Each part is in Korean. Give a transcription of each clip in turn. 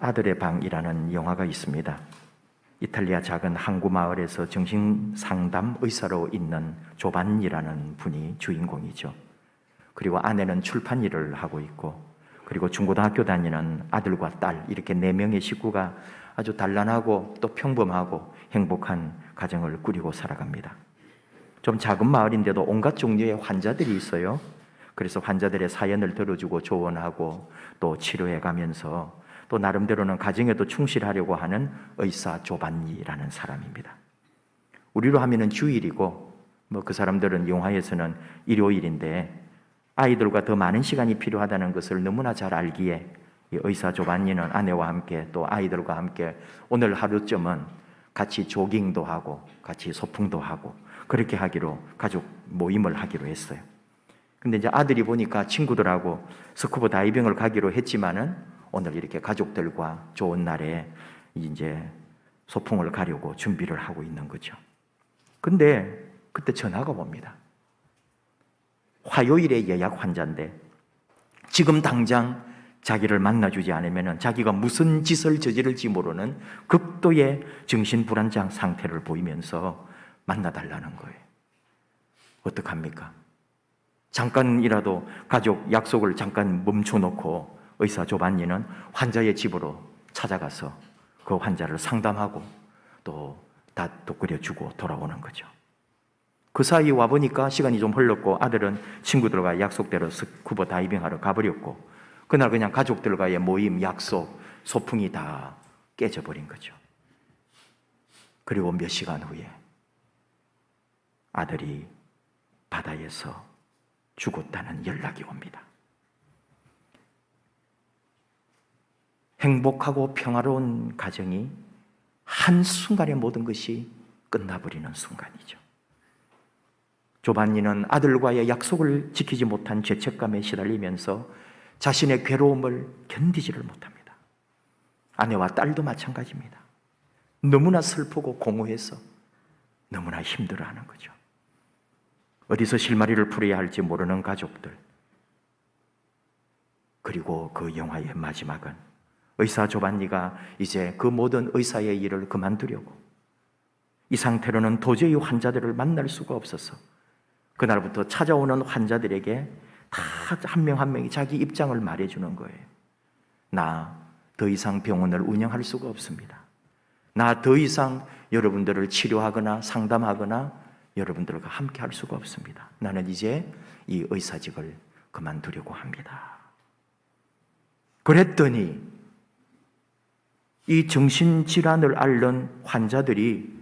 아들의 방이라는 영화가 있습니다. 이탈리아 작은 항구 마을에서 정신상담 의사로 있는 조반니라는 분이 주인공이죠. 그리고 아내는 출판 일을 하고 있고, 그리고 중고등학교 다니는 아들과 딸, 이렇게 4명의 식구가 아주 단란하고 또 평범하고 행복한 가정을 꾸리고 살아갑니다. 좀 작은 마을인데도 온갖 종류의 환자들이 있어요. 그래서 환자들의 사연을 들어주고 조언하고 또 치료해 가면서 또 나름대로는 가정에도 충실하려고 하는 의사 조반니라는 사람입니다. 우리로 하면은 주일이고, 그 사람들은 영화에서는 일요일인데 아이들과 더 많은 시간이 필요하다는 것을 너무나 잘 알기에 이 의사 조반니는 아내와 함께 또 아이들과 함께 오늘 하루쯤은 같이 조깅도 하고 같이 소풍도 하고 그렇게 하기로 가족 모임을 하기로 했어요. 근데 이제 아들이 보니까 친구들하고 스쿠버 다이빙을 가기로 했지만은 오늘 이렇게 가족들과 좋은 날에 이제 소풍을 가려고 준비를 하고 있는 거죠. 근데 그때 전화가 옵니다. 화요일에 예약 환자인데 지금 당장 자기를 만나주지 않으면 자기가 무슨 짓을 저지를지 모르는 극도의 정신불안장 상태를 보이면서 만나달라는 거예요. 어떡합니까? 잠깐이라도 가족 약속을 잠깐 멈춰놓고 의사 조반니는 환자의 집으로 찾아가서 그 환자를 상담하고 또 닷도 끓여주고 돌아오는 거죠. 그 사이 와보니까 시간이 좀 흘렀고 아들은 친구들과 약속대로 스쿠버 다이빙하러 가버렸고 그날 그냥 가족들과의 모임, 약속, 소풍이 다 깨져버린 거죠. 그리고 몇 시간 후에 아들이 바다에서 죽었다는 연락이 옵니다. 행복하고 평화로운 가정이 한순간에 모든 것이 끝나버리는 순간이죠. 조반니는 아들과의 약속을 지키지 못한 죄책감에 시달리면서 자신의 괴로움을 견디지를 못합니다. 아내와 딸도 마찬가지입니다. 너무나 슬프고 공허해서 너무나 힘들어하는 거죠. 어디서 실마리를 풀어야 할지 모르는 가족들. 그리고 그 영화의 마지막은 의사 조반니가 이제 그 모든 의사의 일을 그만두려고 이 상태로는 도저히 환자들을 만날 수가 없어서 그날부터 찾아오는 환자들에게 다 한 명 한 명이 자기 입장을 말해주는 거예요. 나 더 이상 병원을 운영할 수가 없습니다. 나 더 이상 여러분들을 치료하거나 상담하거나 여러분들과 함께 할 수가 없습니다. 나는 이제 이 의사직을 그만두려고 합니다. 그랬더니 이 정신질환을 앓는 환자들이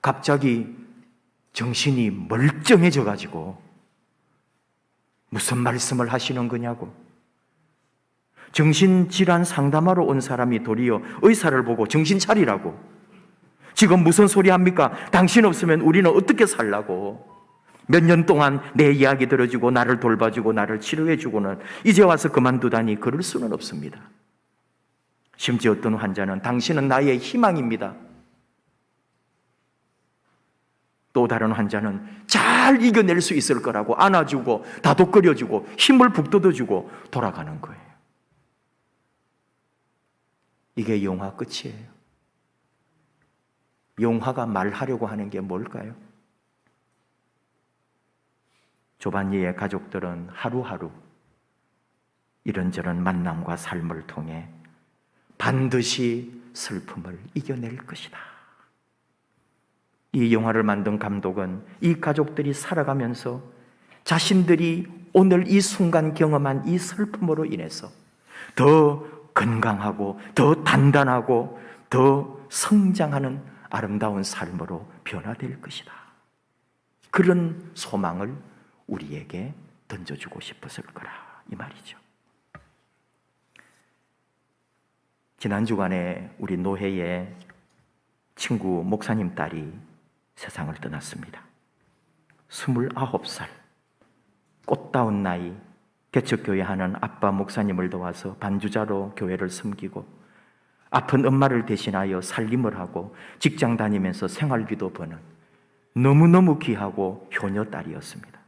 갑자기 정신이 멀쩡해져 가지고 무슨 말씀을 하시는 거냐고. 정신질환 상담하러 온 사람이 도리어 의사를 보고 정신 차리라고. 지금 무슨 소리 합니까? 당신 없으면 우리는 어떻게 살라고. 몇 년 동안 내 이야기 들어주고 나를 돌봐주고 나를 치료해주고는 이제 와서 그만두다니 그럴 수는 없습니다. 심지어 어떤 환자는 당신은 나의 희망입니다. 또 다른 환자는 잘 이겨낼 수 있을 거라고 안아주고 다독거려주고 힘을 북돋워주고 돌아가는 거예요. 이게 영화 끝이에요. 영화가 말하려고 하는 게 뭘까요? 조반니의 가족들은 하루하루 이런저런 만남과 삶을 통해 반드시 슬픔을 이겨낼 것이다. 이 영화를 만든 감독은 이 가족들이 살아가면서 자신들이 오늘 이 순간 경험한 이 슬픔으로 인해서 더 건강하고 더 단단하고 더 성장하는 아름다운 삶으로 변화될 것이다. 그런 소망을 우리에게 던져주고 싶었을 거라 이 말이죠. 지난 주간에 우리 노회의 친구 목사님 딸이 세상을 떠났습니다. 29살 꽃다운 나이 개척교회 하는 아빠 목사님을 도와서 반주자로 교회를 섬기고 아픈 엄마를 대신하여 살림을 하고 직장 다니면서 생활비도 버는 너무너무 귀하고 효녀 딸이었습니다.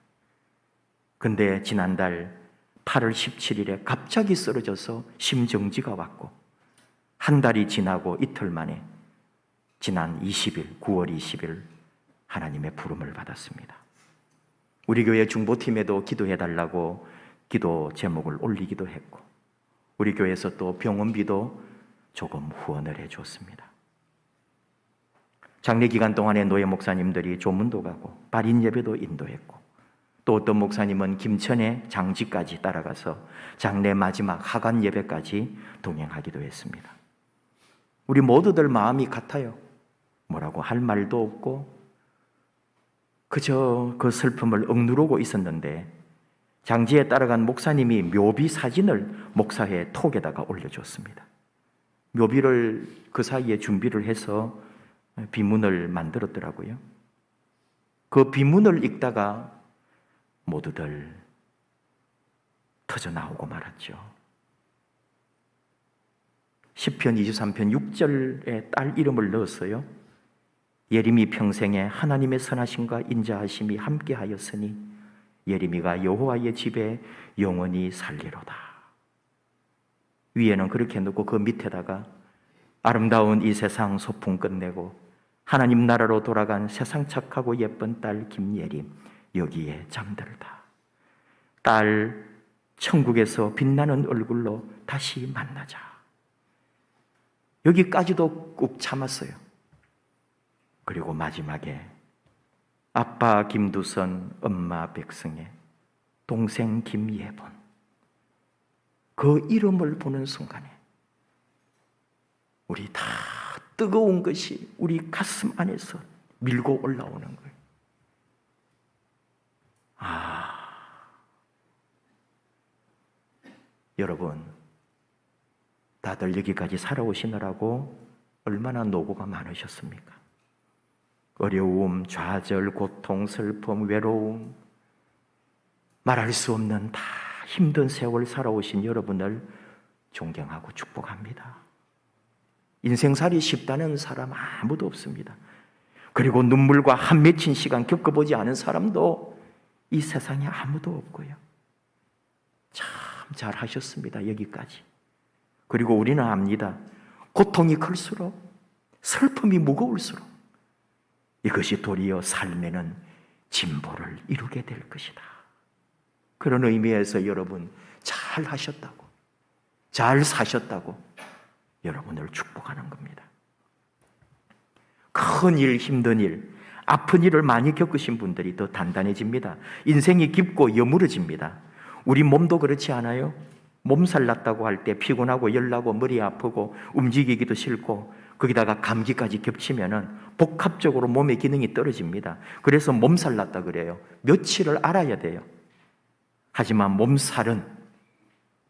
근데 지난달 8월 17일에 갑자기 쓰러져서 심정지가 왔고 한 달이 지나고 이틀 만에 지난 9월 20일 하나님의 부름을 받았습니다. 우리 교회 중보팀에도 기도해달라고 기도 제목을 올리기도 했고, 우리 교회에서 또 병원비도 조금 후원을 해줬습니다. 장례 기간 동안에 노예 목사님들이 조문도 가고 발인 예배도 인도했고, 또 어떤 목사님은 김천의 장지까지 따라가서 장례 마지막 하관 예배까지 동행하기도 했습니다. 우리 모두들 마음이 같아요. 뭐라고 할 말도 없고 그저 그 슬픔을 억누르고 있었는데, 장지에 따라간 목사님이 묘비 사진을 목사회 톡에다가 올려줬습니다. 묘비를 그 사이에 준비를 해서 비문을 만들었더라고요. 그 비문을 읽다가 모두들 터져 나오고 말았죠. 시편 23편 6절에 딸 이름을 넣었어요. 예림이 평생에 하나님의 선하심과 인자하심이 함께하였으니 예림이가 여호와의 집에 영원히 살리로다. 위에는 그렇게 넣고 그 밑에다가 아름다운 이 세상 소풍 끝내고 하나님 나라로 돌아간 세상 착하고 예쁜 딸 김예림, 여기에 잠들다. 딸, 천국에서 빛나는 얼굴로 다시 만나자. 여기까지도 꾹 참았어요. 그리고 마지막에 아빠 김두선, 엄마 백승혜, 동생 김예본, 그 이름을 보는 순간에 우리 다 뜨거운 것이 우리 가슴 안에서 밀고 올라오는 거예요. 여러분, 다들 여기까지 살아오시느라고 얼마나 노고가 많으셨습니까? 어려움, 좌절, 고통, 슬픔, 외로움, 말할 수 없는 다 힘든 세월 살아오신 여러분을 존경하고 축복합니다. 인생살이 쉽다는 사람 아무도 없습니다. 그리고 눈물과 한 맺힌 시간 겪어보지 않은 사람도 이 세상에 아무도 없고요. 참 잘하셨습니다. 여기까지. 그리고 우리는 압니다. 고통이 클수록, 슬픔이 무거울수록 이것이 도리어 삶에는 진보를 이루게 될 것이다. 그런 의미에서 여러분 잘 하셨다고, 잘 사셨다고 여러분을 축복하는 겁니다. 큰 일, 힘든 일, 아픈 일을 많이 겪으신 분들이 더 단단해집니다. 인생이 깊고 여물어집니다. 우리 몸도 그렇지 않아요? 몸살 났다고 할 때 피곤하고 열나고 머리 아프고 움직이기도 싫고 거기다가 감기까지 겹치면은 복합적으로 몸의 기능이 떨어집니다. 그래서 몸살 났다 그래요. 며칠을 알아야 돼요. 하지만 몸살은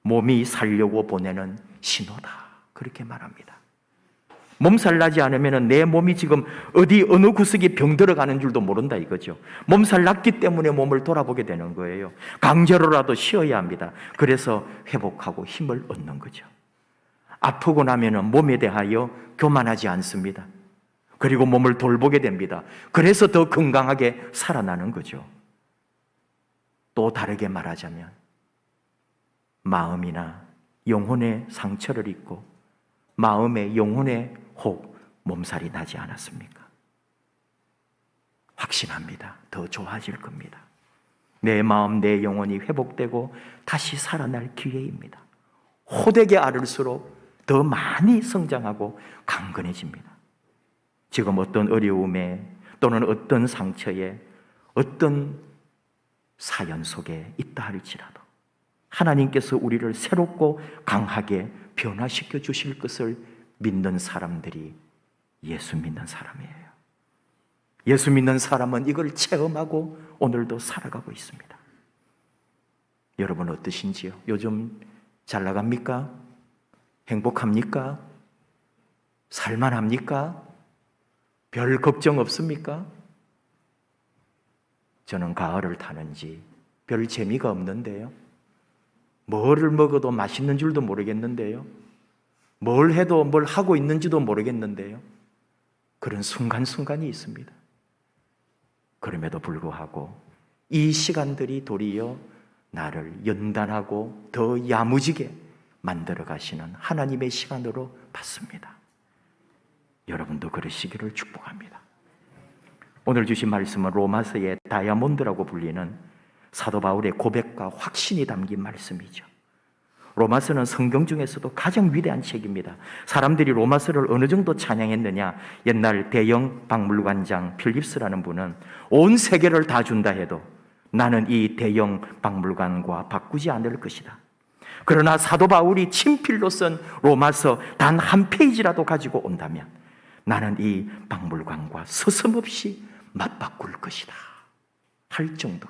몸이 살려고 보내는 신호다. 그렇게 말합니다. 몸살 나지 않으면 내 몸이 지금 어느 구석에 병 들어가는 줄도 모른다 이거죠. 몸살 났기 때문에 몸을 돌아보게 되는 거예요. 강제로라도 쉬어야 합니다. 그래서 회복하고 힘을 얻는 거죠. 아프고 나면 몸에 대하여 교만하지 않습니다. 그리고 몸을 돌보게 됩니다. 그래서 더 건강하게 살아나는 거죠. 또 다르게 말하자면 마음이나 영혼의 상처를 입고 마음의 영혼의 혹 몸살이 나지 않았습니까? 확신합니다. 더 좋아질 겁니다. 내 마음, 내 영혼이 회복되고 다시 살아날 기회입니다. 호되게 앓을수록 더 많이 성장하고 강건해집니다. 지금 어떤 어려움에 또는 어떤 상처에 어떤 사연 속에 있다 할지라도 하나님께서 우리를 새롭고 강하게 변화시켜 주실 것을 믿는 사람들이 예수 믿는 사람이에요. 예수 믿는 사람은 이걸 체험하고 오늘도 살아가고 있습니다. 여러분 어떠신지요? 요즘 잘 나갑니까? 행복합니까? 살만합니까? 별 걱정 없습니까? 저는 가을을 타는지 별 재미가 없는데요. 뭐를 먹어도 맛있는 줄도 모르겠는데요. 뭘 해도 뭘 하고 있는지도 모르겠는데요. 그런 순간순간이 있습니다. 그럼에도 불구하고 이 시간들이 도리어 나를 연단하고 더 야무지게 만들어 가시는 하나님의 시간으로 봤습니다. 여러분도 그러시기를 축복합니다. 오늘 주신 말씀은 로마서의 다이아몬드라고 불리는 사도 바울의 고백과 확신이 담긴 말씀이죠. 로마서는 성경 중에서도 가장 위대한 책입니다. 사람들이 로마서를 어느 정도 찬양했느냐, 옛날 대형 박물관장 필립스라는 분은 온 세계를 다 준다 해도 나는 이 대형 박물관과 바꾸지 않을 것이다. 그러나 사도 바울이 친필로 쓴 로마서 단 한 페이지라도 가지고 온다면 나는 이 박물관과 서슴없이 맞바꿀 것이다 할 정도,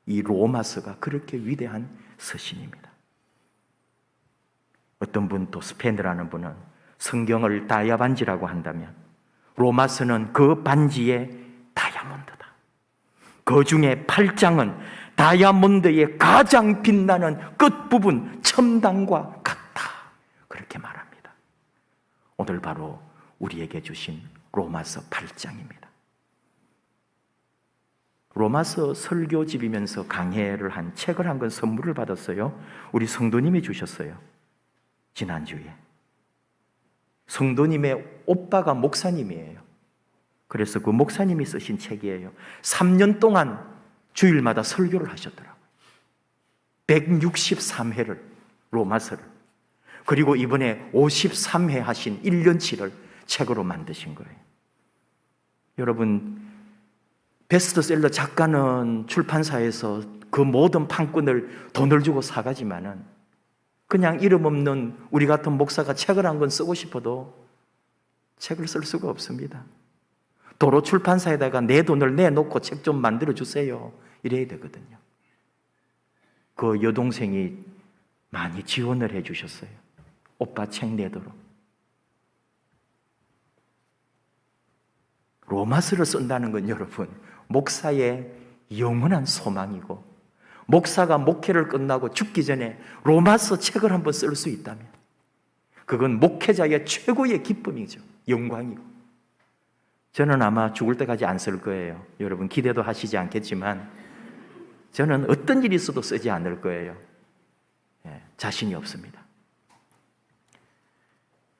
이 로마서가 그렇게 위대한 서신입니다. 어떤 분, 또 스페인어라는 분은 성경을 다이아 반지라고 한다면 로마서는 그 반지의 다이아몬드다. 그 중에 8장은 다이아몬드의 가장 빛나는 끝부분 첨단과 같다, 그렇게 말합니다. 오늘 바로 우리에게 주신 로마서 8장입니다. 로마서 설교집이면서 강해를 한 책을 한 권 선물을 받았어요. 우리 성도님이 주셨어요. 지난주에. 성도님의 오빠가 목사님이에요. 그래서 그 목사님이 쓰신 책이에요. 3년 동안 주일마다 설교를 하셨더라고요. 163회를, 로마서를. 그리고 이번에 53회 하신 1년치를 책으로 만드신 거예요. 여러분, 베스트셀러 작가는 출판사에서 그 모든 판권을 돈을 주고 사가지만은 그냥 이름 없는 우리 같은 목사가 책을 한 권 쓰고 싶어도 책을 쓸 수가 없습니다. 도로 출판사에다가 내 돈을 내놓고 책 좀 만들어 주세요, 이래야 되거든요. 그 여동생이 많이 지원을 해 주셨어요. 오빠 책 내도록. 로마서를 쓴다는 건 여러분, 목사의 영원한 소망이고, 목사가 목회를 끝나고 죽기 전에 로마서 책을 한번 쓸 수 있다면 그건 목회자의 최고의 기쁨이죠. 영광이고. 저는 아마 죽을 때까지 안 쓸 거예요. 여러분 기대도 하시지 않겠지만 저는 어떤 일이 있어도 쓰지 않을 거예요. 자신이 없습니다.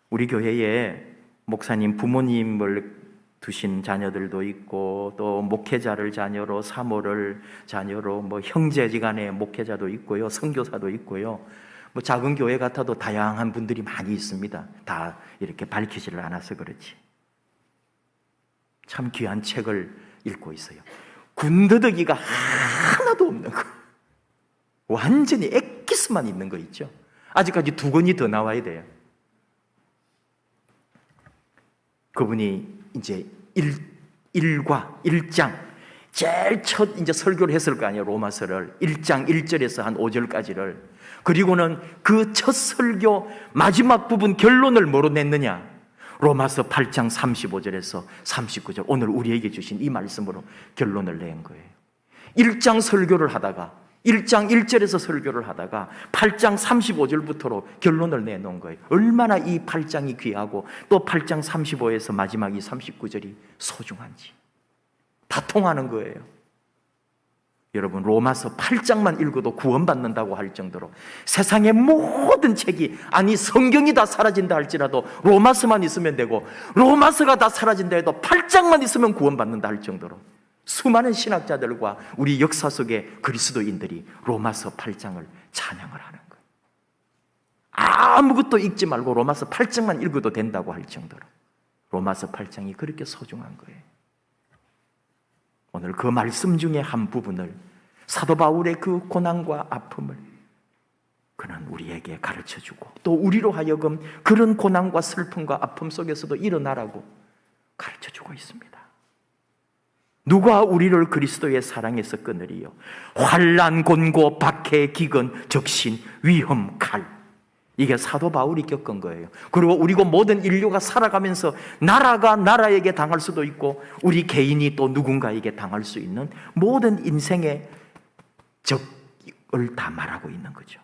우리 교회에 목사님 부모님을 두신 자녀들도 있고, 또 목회자를 자녀로, 사모를 자녀로, 뭐 형제지간의 목회자도 있고요, 선교사도 있고요. 뭐 작은 교회 같아도 다양한 분들이 많이 있습니다. 다 이렇게 밝히지를 않아서 그렇지. 참 귀한 책을 읽고 있어요. 군더더기가 하나도 없는 거. 완전히 엑기스만 있는 거 있죠. 아직까지 2권이 더 나와야 돼요. 그분이 이제 1과 1장, 제일 첫 이제 설교를 했을 거 아니에요. 로마서를 1장 1절에서 한 5절까지를. 그리고는 그 첫 설교 마지막 부분 결론을 뭐로 냈느냐? 로마서 8장 35절에서 39절, 오늘 우리에게 주신 이 말씀으로 결론을 낸 거예요. 1장 설교를 하다가 1장 1절에서 설교를 하다가 8장 35절부터로 결론을 내놓은 거예요. 얼마나 이 8장이 귀하고 또 8장 35에서 마지막 이 39절이 소중한지 다 통하는 거예요. 여러분, 로마서 8장만 읽어도 구원받는다고 할 정도로 세상의 모든 책이, 아니 성경이 다 사라진다 할지라도 로마서만 있으면 되고, 로마서가 다 사라진다 해도 8장만 있으면 구원받는다 할 정도로 수많은 신학자들과 우리 역사 속의 그리스도인들이 로마서 8장을 찬양을 하는 거예요. 아무것도 읽지 말고 로마서 8장만 읽어도 된다고 할 정도로 로마서 8장이 그렇게 소중한 거예요. 오늘 그 말씀 중에 한 부분을, 사도 바울의 그 고난과 아픔을 그는 우리에게 가르쳐주고, 또 우리로 하여금 그런 고난과 슬픔과 아픔 속에서도 일어나라고 가르쳐주고 있습니다. 누가 우리를 그리스도의 사랑에서 끊으리요? 환난, 곤고, 박해, 기근, 적신, 위험, 칼. 이게 사도 바울이 겪은 거예요. 그리고 우리고 모든 인류가 살아가면서 나라가 나라에게 당할 수도 있고, 우리 개인이 또 누군가에게 당할 수 있는 모든 인생의 적을 다 말하고 있는 거죠.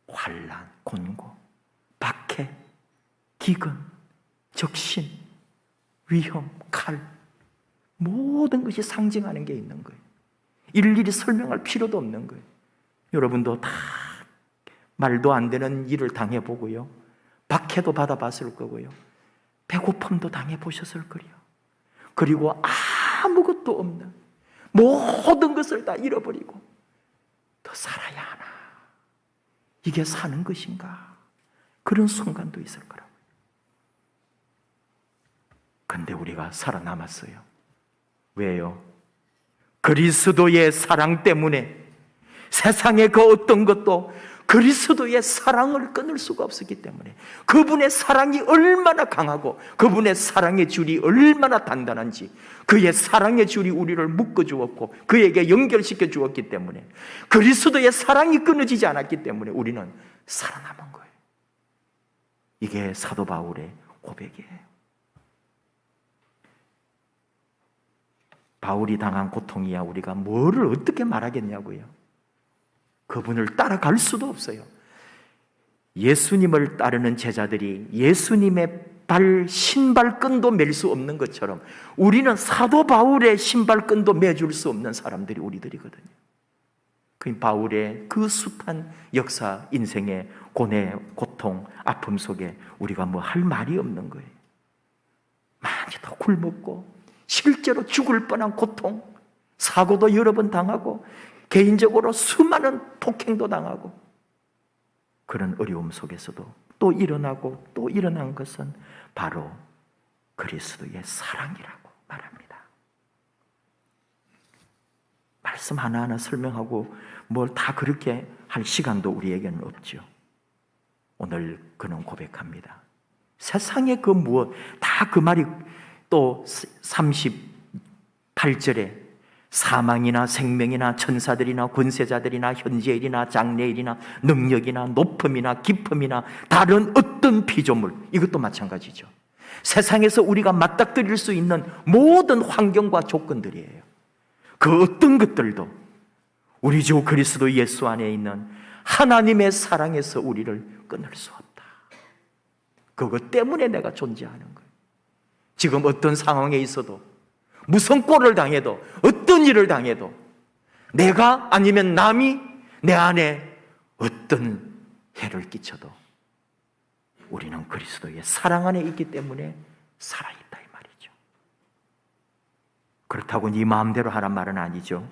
환난, 곤고, 박해, 기근, 적신, 위험, 칼. 모든 것이 상징하는 게 있는 거예요. 일일이 설명할 필요도 없는 거예요. 여러분도 다 말도 안 되는 일을 당해보고요, 박해도 받아봤을 거고요, 배고픔도 당해보셨을 거요. 그리고 아무것도 없는 모든 것을 다 잃어버리고 더 살아야 하나, 이게 사는 것인가, 그런 순간도 있을 거라고요. 근데 우리가 살아남았어요. 왜요? 그리스도의 사랑 때문에. 세상의 그 어떤 것도 그리스도의 사랑을 끊을 수가 없었기 때문에, 그분의 사랑이 얼마나 강하고 그분의 사랑의 줄이 얼마나 단단한지, 그의 사랑의 줄이 우리를 묶어주었고 그에게 연결시켜 주었기 때문에, 그리스도의 사랑이 끊어지지 않았기 때문에 우리는 살아남은 거예요. 이게 사도 바울의 고백이에요. 바울이 당한 고통이야 우리가 뭐를 어떻게 말하겠냐고요. 그분을 따라갈 수도 없어요. 예수님을 따르는 제자들이 예수님의 신발끈도 맬 수 없는 것처럼 우리는 사도 바울의 신발끈도 매줄 수 없는 사람들이 우리들이거든요. 그 바울의 그 숱한 역사, 인생의 고뇌, 고통, 아픔 속에 우리가 뭐 할 말이 없는 거예요. 많이 더 굶었고 실제로 죽을 뻔한 고통, 사고도 여러 번 당하고 개인적으로 수많은 폭행도 당하고, 그런 어려움 속에서도 또 일어나고 또 일어난 것은 바로 그리스도의 사랑이라고 말합니다. 말씀 하나하나 설명하고 뭘 다 그렇게 할 시간도 우리에게는 없죠. 오늘 그는 고백합니다. 세상의 그 무엇, 다 그 말이 또 38절에 사망이나 생명이나 천사들이나 권세자들이나 현재일이나 장래일이나 능력이나 높음이나 깊음이나 다른 어떤 피조물, 이것도 마찬가지죠. 세상에서 우리가 맞닥뜨릴 수 있는 모든 환경과 조건들이에요. 그 어떤 것들도 우리 주 그리스도 예수 안에 있는 하나님의 사랑에서 우리를 끊을 수 없다. 그것 때문에 내가 존재하는 거예요. 지금 어떤 상황에 있어도, 무슨 꼴을 당해도, 어떤 일을 당해도, 내가 아니면 남이 내 안에 어떤 해를 끼쳐도 우리는 그리스도의 사랑 안에 있기 때문에 살아있다, 이 말이죠. 그렇다고 네 마음대로 하란 말은 아니죠.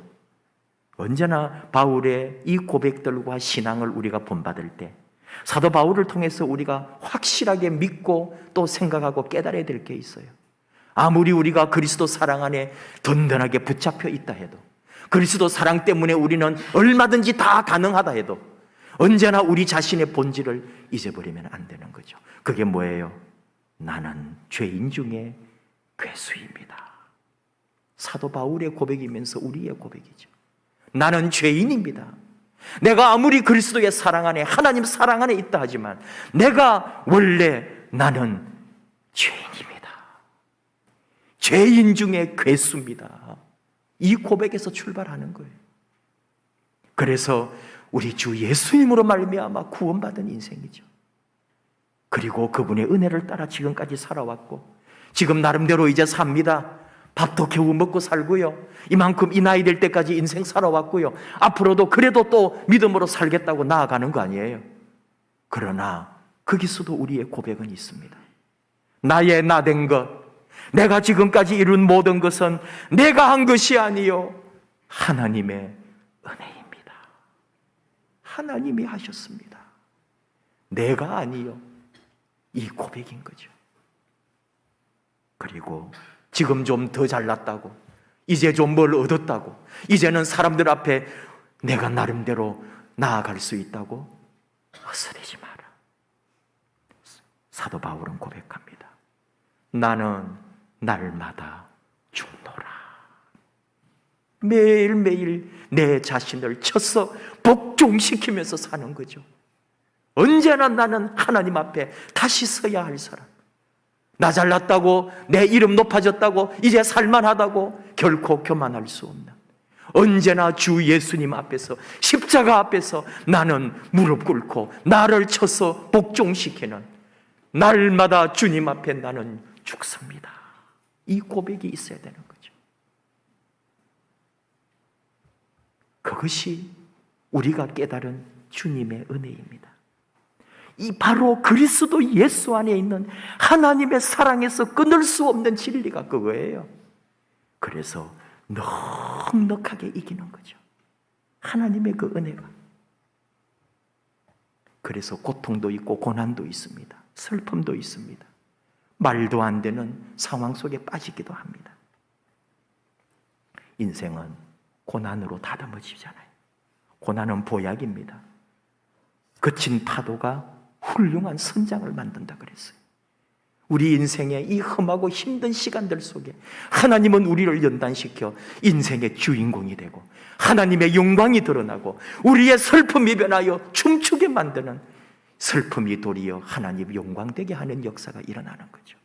언제나 바울의 이 고백들과 신앙을 우리가 본받을 때 사도 바울을 통해서 우리가 확실하게 믿고 또 생각하고 깨달아야 될 게 있어요. 아무리 우리가 그리스도 사랑 안에 든든하게 붙잡혀 있다 해도, 그리스도 사랑 때문에 우리는 얼마든지 다 가능하다 해도 언제나 우리 자신의 본질을 잊어버리면 안 되는 거죠. 그게 뭐예요? 나는 죄인 중에 괴수입니다. 사도 바울의 고백이면서 우리의 고백이죠. 나는 죄인입니다. 내가 아무리 그리스도의 사랑 안에, 하나님 사랑 안에 있다 하지만 내가 원래 나는 죄인입니다. 죄인 중에 괴수입니다. 이 고백에서 출발하는 거예요. 그래서 우리 주 예수님으로 말미암아 구원받은 인생이죠. 그리고 그분의 은혜를 따라 지금까지 살아왔고, 지금 나름대로 이제 삽니다. 밥도 겨우 먹고 살고요, 이만큼 이 나이 될 때까지 인생 살아왔고요, 앞으로도 그래도 또 믿음으로 살겠다고 나아가는 거 아니에요. 그러나 거기서도 우리의 고백은 있습니다. 나의 나된 것, 내가 지금까지 이룬 모든 것은 내가 한 것이 아니요 하나님의 은혜입니다. 하나님이 하셨습니다. 내가 아니요, 이 고백인 거죠. 그리고 지금 좀 더 잘났다고, 이제 좀 뭘 얻었다고, 이제는 사람들 앞에 내가 나름대로 나아갈 수 있다고 헛소리지 마라. 사도 바울은 고백합니다. 나는 날마다 죽노라. 매일매일 내 자신을 쳐서 복종시키면서 사는 거죠. 언제나 나는 하나님 앞에 다시 서야 할 사람. 나 잘났다고, 내 이름 높아졌다고, 이제 살만하다고 결코 교만할 수 없는, 언제나 주 예수님 앞에서, 십자가 앞에서 나는 무릎 꿇고 나를 쳐서 복종시키는, 날마다 주님 앞에 나는 죽습니다. 이 고백이 있어야 되는 거죠. 그것이 우리가 깨달은 주님의 은혜입니다. 이 바로 그리스도 예수 안에 있는 하나님의 사랑에서 끊을 수 없는 진리가 그거예요. 그래서 넉넉하게 이기는 거죠. 하나님의 그 은혜가. 그래서 고통도 있고 고난도 있습니다. 슬픔도 있습니다. 말도 안 되는 상황 속에 빠지기도 합니다. 인생은 고난으로 다듬어지잖아요. 고난은 보약입니다. 거친 파도가 훌륭한 선장을 만든다 그랬어요. 우리 인생의 이 험하고 힘든 시간들 속에 하나님은 우리를 연단시켜 인생의 주인공이 되고 하나님의 영광이 드러나고 우리의 슬픔이 변하여 춤추게 만드는, 슬픔이 도리어 하나님 영광되게 하는 역사가 일어나는 거죠.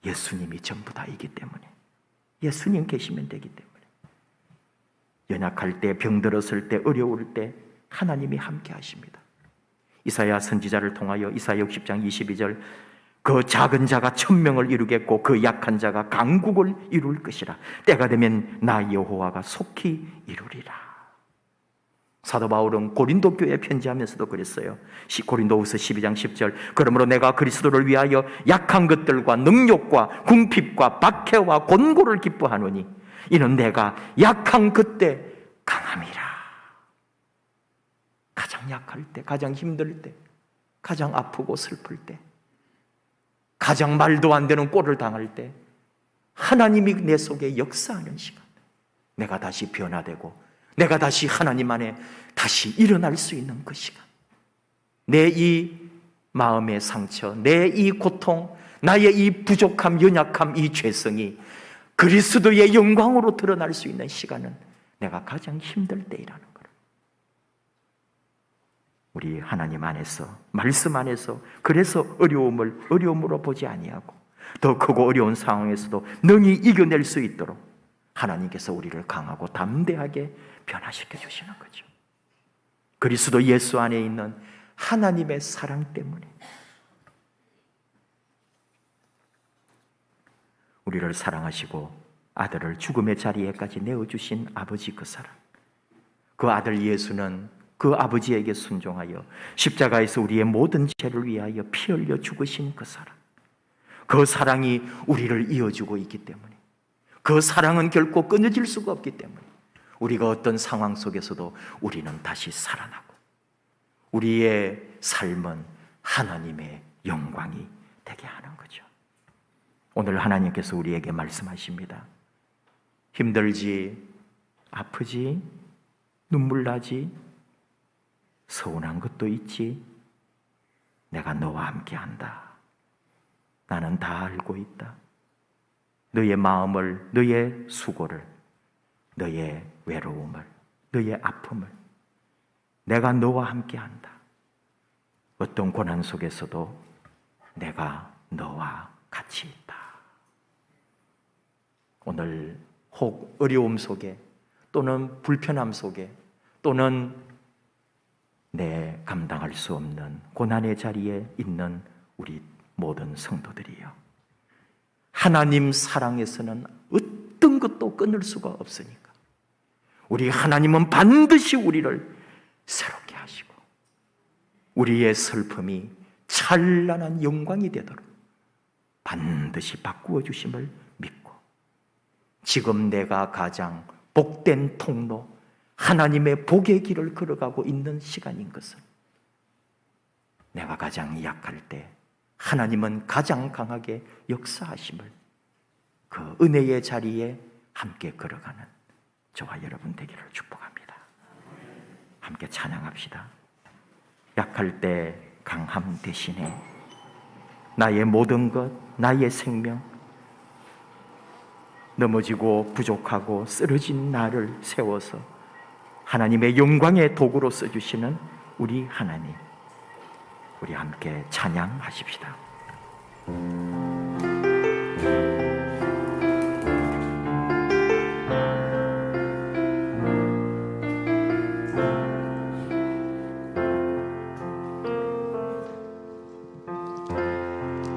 예수님이 전부 다이기 때문에, 예수님 계시면 되기 때문에, 연약할 때, 병들었을 때, 어려울 때 하나님이 함께 하십니다. 이사야 선지자를 통하여 이사야 60장 22절, 그 작은 자가 천명을 이루겠고 그 약한 자가 강국을 이룰 것이라. 때가 되면 나 여호와가 속히 이루리라. 사도 바울은 고린도 교회에 편지하면서도 그랬어요. 고린도후서 12장 10절, 그러므로 내가 그리스도를 위하여 약한 것들과 능욕과 궁핍과 박해와 곤고를 기뻐하노니 이는 내가 약한 그때 강함이라. 가장 약할 때, 가장 힘들 때, 가장 아프고 슬플 때, 가장 말도 안 되는 꼴을 당할 때 하나님이 내 속에 역사하는 시간, 내가 다시 변화되고 내가 다시 하나님 안에 다시 일어날 수 있는 그 시간, 내 이 마음의 상처, 내 이 고통, 나의 이 부족함, 연약함, 이 죄성이 그리스도의 영광으로 드러날 수 있는 시간은 내가 가장 힘들 때이라는 거예요. 우리 하나님 안에서, 말씀 안에서, 그래서 어려움을 어려움으로 보지 아니하고 더 크고 어려운 상황에서도 능히 이겨낼 수 있도록 하나님께서 우리를 강하고 담대하게 변화시켜 주시는 거죠. 그리스도 예수 안에 있는 하나님의 사랑 때문에, 우리를 사랑하시고 아들을 죽음의 자리에까지 내어주신 아버지 그 사랑, 그 아들 예수는 그 아버지에게 순종하여 십자가에서 우리의 모든 죄를 위하여 피 흘려 죽으신 그 사랑, 그 사랑이 우리를 이어주고 있기 때문에, 그 사랑은 결코 끊어질 수가 없기 때문에 우리가 어떤 상황 속에서도 우리는 다시 살아나고 우리의 삶은 하나님의 영광이 되게 하는 거죠. 오늘 하나님께서 우리에게 말씀하십니다. 힘들지, 아프지, 눈물 나지, 서운한 것도 있지, 내가 너와 함께 한다. 나는 다 알고 있다. 너의 마음을, 너의 수고를, 너의 외로움을, 너의 아픔을 내가 너와 함께 한다. 어떤 고난 속에서도 내가 너와 같이 있다. 오늘 혹 어려움 속에 또는 불편함 속에 또는 내 감당할 수 없는 고난의 자리에 있는 우리 모든 성도들이요, 하나님 사랑에서는 어떤 것도 끊을 수가 없으니까 우리 하나님은 반드시 우리를 새롭게 하시고 우리의 슬픔이 찬란한 영광이 되도록 반드시 바꾸어 주심을 믿고, 지금 내가 가장 복된 통로, 하나님의 복의 길을 걸어가고 있는 시간인 것을, 내가 가장 약할 때 하나님은 가장 강하게 역사하심을, 그 은혜의 자리에 함께 걸어가는 저와 여러분 되기를 축복합니다. 함께 찬양합시다. 약할 때 강함 대신에 나의 모든 것, 나의 생명, 넘어지고 부족하고 쓰러진 나를 세워서 하나님의 영광의 도구로 써주시는 우리 하나님, 우리 함께 찬양하십시다.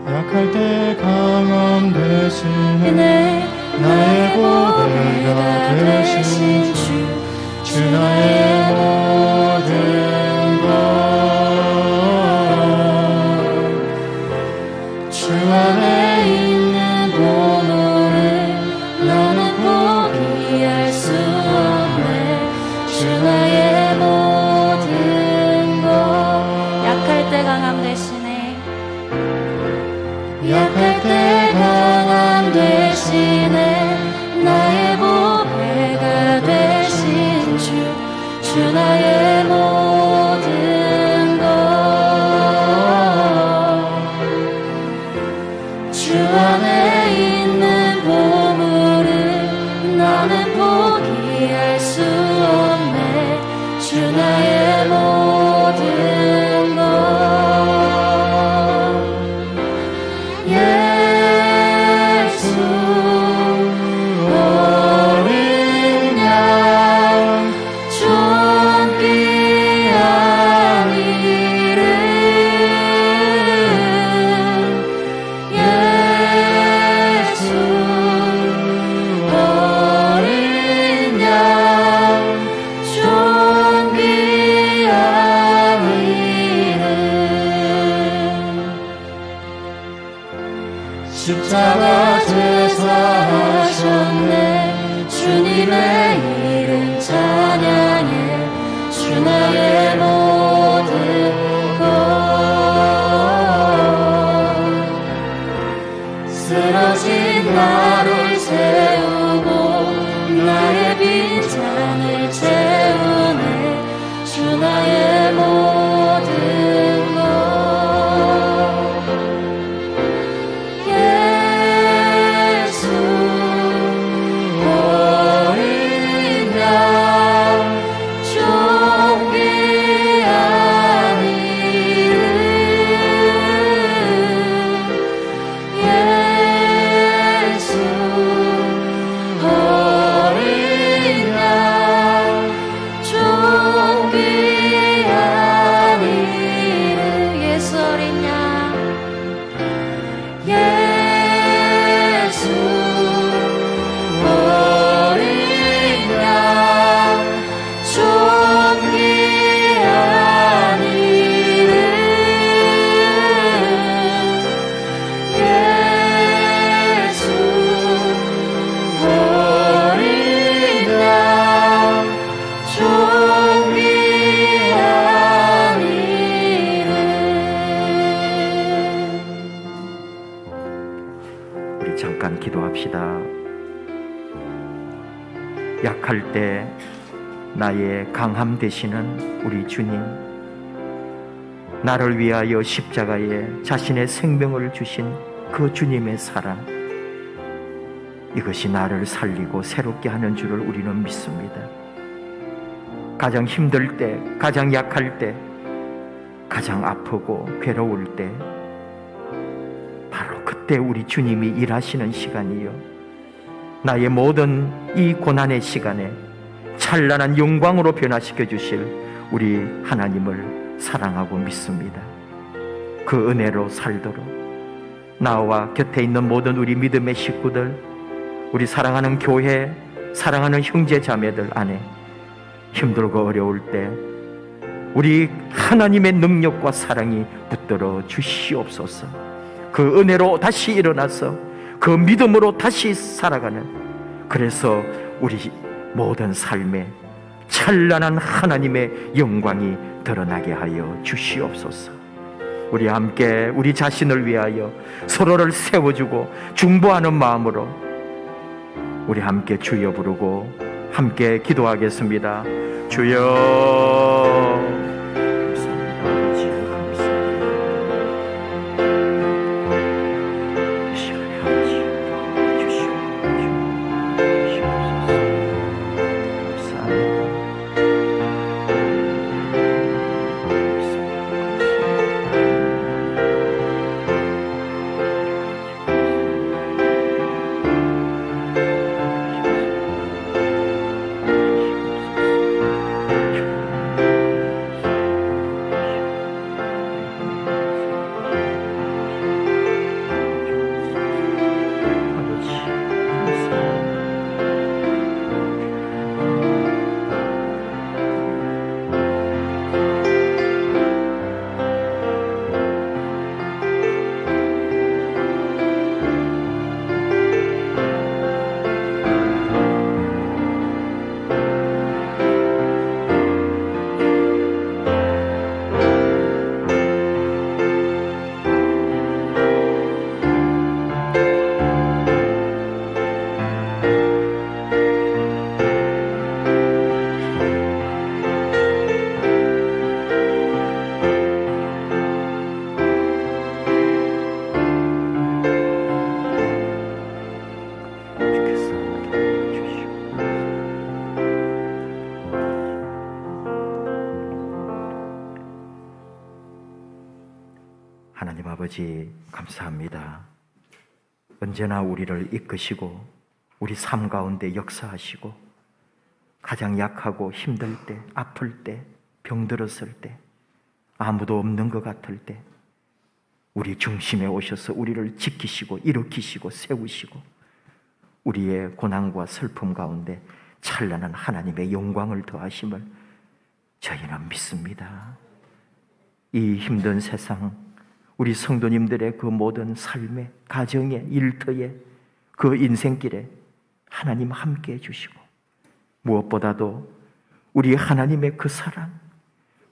약할 때 강함 대신에 나의 보배가 되신 주 나의 모든 것 때 강함 되시네. 약할 때 강함 되시네. 나의 보배가 되신 주 나의 모든 것. 주 안에 있는 보물을 나는 포기할 수 없네. 주 나의 모든 것. 예수 어린 양 좀 귀한 이름. 예수 어린 양 좀 귀한 이름. 십자가 제사하셨네. 주님의 이름 찬양해. 주 나의 모든 것. 쓰러진 나를 세우고 나의 빈잔을 채우네. 주 나의 모든 것. 예수 어린 양 좀 귀한 이름. 예수 어린 양 좀 귀한 이름. 예수 어린 양. 예수 어린 양 좀 귀한 이름. 예수 어린 양 좀 귀한 이름. 우리 잠깐 기도합시다. 약할 때 나의 강함 되시는 우리 주님, 나를 위하여 십자가에 자신의 생명을 주신 그 주님의 사랑, 이것이 나를 살리고 새롭게 하는 줄을 우리는 믿습니다. 가장 힘들 때, 가장 약할 때, 가장 아프고 괴로울 때, 바로 그때 우리 주님이 일하시는 시간이요, 나의 모든 이 고난의 시간에 찬란한 영광으로 변화시켜 주실 우리 하나님을 사랑하고 믿습니다. 그 은혜로 살도록 나와 곁에 있는 모든 우리 믿음의 식구들, 우리 사랑하는 교회, 사랑하는 형제 자매들 안에 힘들고 어려울 때 우리 하나님의 능력과 사랑이 붙들어 주시옵소서. 그 은혜로 다시 일어나서 그 믿음으로 다시 살아가는, 그래서 우리 모든 삶에 찬란한 하나님의 영광이 드러나게 하여 주시옵소서. 우리 함께 우리 자신을 위하여 서로를 세워주고 중보하는 마음으로 우리 함께 주여 부르고 함께 기도하겠습니다. 주여. 하나님 아버지 감사합니다. 언제나 우리를 이끄시고 우리 삶 가운데 역사하시고 가장 약하고 힘들 때, 아플 때, 병들었을 때, 아무도 없는 것 같을 때 우리 중심에 오셔서 우리를 지키시고 일으키시고 세우시고 우리의 고난과 슬픔 가운데 찬란한 하나님의 영광을 더하심을 저희는 믿습니다. 이 힘든 세상, 우리 성도님들의 그 모든 삶에, 가정에, 일터에, 그 인생길에 하나님 함께 해주시고 무엇보다도 우리 하나님의 그 사랑,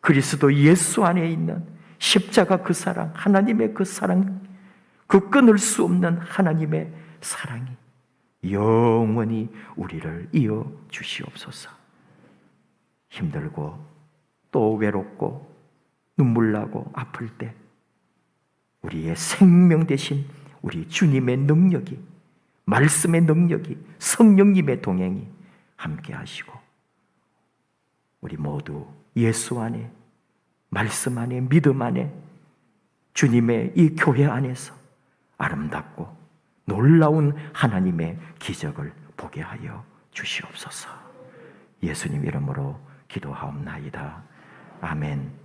그리스도 예수 안에 있는 십자가 그 사랑, 하나님의 그 사랑, 그 끊을 수 없는 하나님의 사랑이 영원히 우리를 이어 주시옵소서. 힘들고 또 외롭고 눈물 나고 아플 때 우리의 생명 대신 우리 주님의 능력이, 말씀의 능력이, 성령님의 동행이 함께 하시고 우리 모두 예수 안에, 말씀 안에, 믿음 안에, 주님의 이 교회 안에서 아름답고 놀라운 하나님의 기적을 보게 하여 주시옵소서. 예수님 이름으로 기도하옵나이다. 아멘.